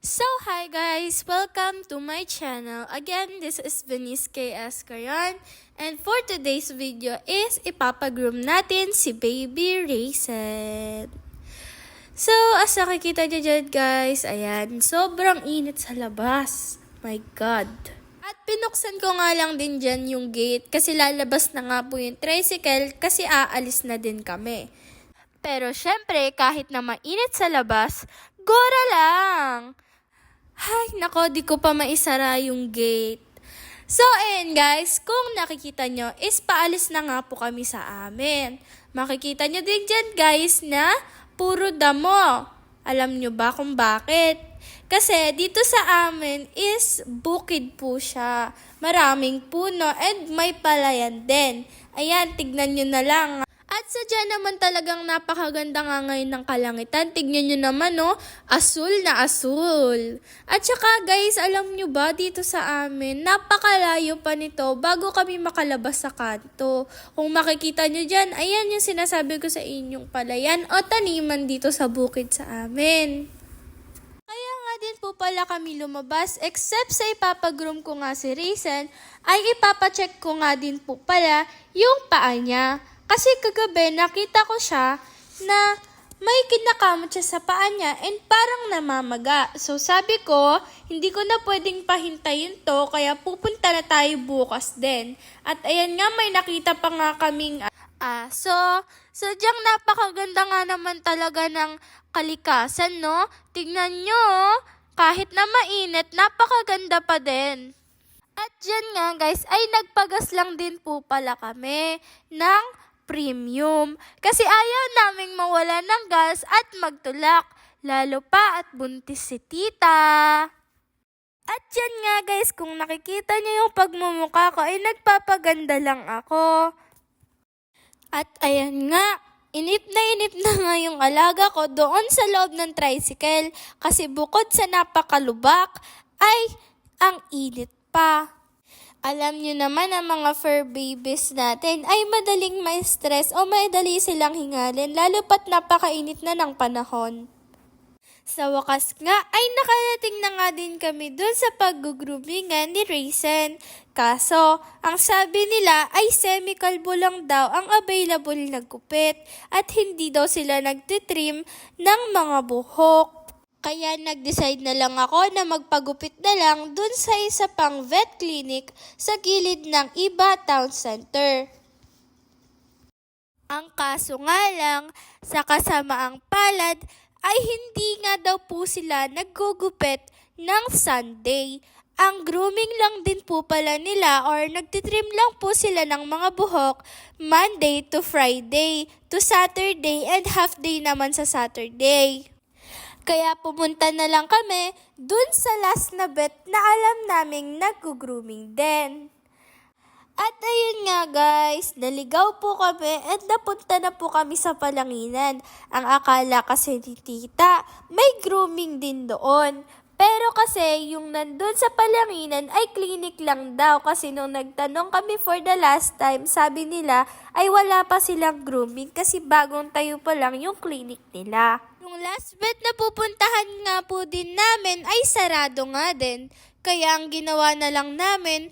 So, hi guys! Welcome to my channel. Again, this is Venice K.S. Caron. And for today's video is ipapagroom natin si Baby Raisin. So, as nakikita nyo dyan guys, ayan, sobrang init sa labas. My God. At pinuksan ko nga lang din dyan yung gate kasi lalabas na nga po yung tricycle kasi aalis na din kami. Pero syempre, kahit na mainit sa labas, gora lang! Hay, nako, di ko pa maisara yung gate. So, ayan guys, kung nakikita nyo, is paalis na nga po kami sa amin. Makikita nyo din dyan guys na puro damo. Alam nyo ba kung bakit? Kasi dito sa amin is bukid po siya. Maraming puno and may palayan din. Ayan, tignan nyo na lang. At sadya naman talagang napakaganda nga ngayon ng kalangitan. Tignan nyo naman, no? Asul na asul. At saka guys, alam nyo ba dito sa amin, napakalayo pa nito bago kami makalabas sa kanto. Kung makikita nyo dyan, ayan yung sinasabi ko sa inyong palayan o taniman dito sa bukid sa amin. Kaya nga din po pala kami lumabas, except sa ipapagroom ko nga si Raisin, ay ipapacheck ko nga din po pala yung paa niya. Kasi kagabi nakita ko siya na may kinakamot siya sa paa niya and parang namamaga. So sabi ko, hindi ko na pwedeng pahintayin to kaya pupunta na tayo bukas din. At ayan nga, may nakita pa nga kaming aso. Sadyang napakaganda nga naman talaga ng kalikasan, no? Tignan nyo, kahit na mainit, napakaganda pa din. At dyan nga guys, ay nagpagas lang din po pala kami ng premium. Kasi ayaw naming mawala ng gas at magtulak. Lalo pa at buntis si tita. At yan nga guys, kung nakikita niyo yung pagmumukha ko, ay nagpapaganda lang ako. At ayan nga, inip na nga yung alaga ko doon sa loob ng tricycle. Kasi bukod sa napakalubak, ay ang init pa. Alam nyo naman ang mga fur babies natin ay madaling ma-stress o madali silang hingalin lalo pat napakainit na ng panahon. Sa wakas nga ay nakarating na nga din kami dun sa pag-groomingan ni Raisin. Kaso, ang sabi nila ay semi-kalbo lang daw ang available na gupit at hindi daw sila nagtitrim ng mga buhok. Kaya nag-decide na lang ako na magpagupit na lang dun sa isa pang vet clinic sa gilid ng Iba Town Center. Ang kaso nga lang, sa kasamaang palad ay hindi nga daw po sila naggugupit ng Sunday. Ang grooming lang din po pala nila or nagtitrim lang po sila ng mga buhok Monday to Friday to Saturday and half day naman sa Saturday. Kaya pumunta na lang kami dun sa last na vet na alam naming nag-grooming din. At ayun nga guys, naligaw po kami at napunta na po kami sa Palanginan. Ang akala kasi ni tita, may grooming din doon. Pero kasi yung nandun sa Palanginan ay clinic lang daw kasi nung nagtanong kami for the last time, sabi nila ay wala pa silang grooming kasi bagong tayo pa lang yung clinic nila. Yung last vet na pupuntahan nga po din namin ay sarado nga din. Kaya ang ginawa na lang namin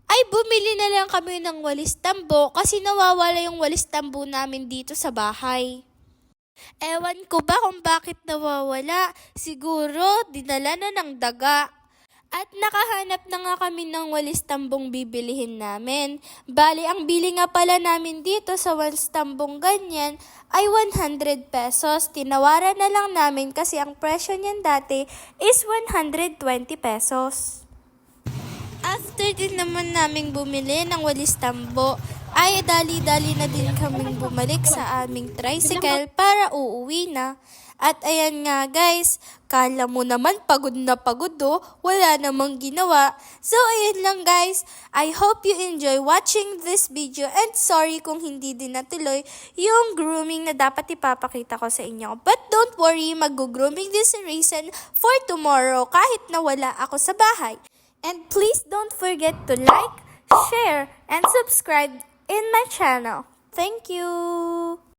ay bumili na lang kami ng walis tambo kasi nawawala yung walis tambo namin dito sa bahay. Ewan ko ba kung bakit nawawala. Siguro dinala na ng daga. At nakahanap na nga kami ng walis tambong bibilihin namin. Bali, ang bili nga pala namin dito sa walis tambong ganyan ay 100 pesos. Tinawaran na lang namin kasi ang presyo niyan dati is 120 pesos. After din naman naming bumili ng walis tambo, ay dali-dali na din kaming bumalik sa aming tricycle para uuwi na. At ayan nga guys, kala mo naman pagod na pagod wala namang ginawa. So ayun lang guys, I hope you enjoy watching this video and sorry kung hindi din natuloy yung grooming na dapat ipapakita ko sa inyo. But don't worry, mag-grooming din si Raisin for tomorrow kahit na wala ako sa bahay. And please don't forget to like, share, and subscribe in my channel. Thank you!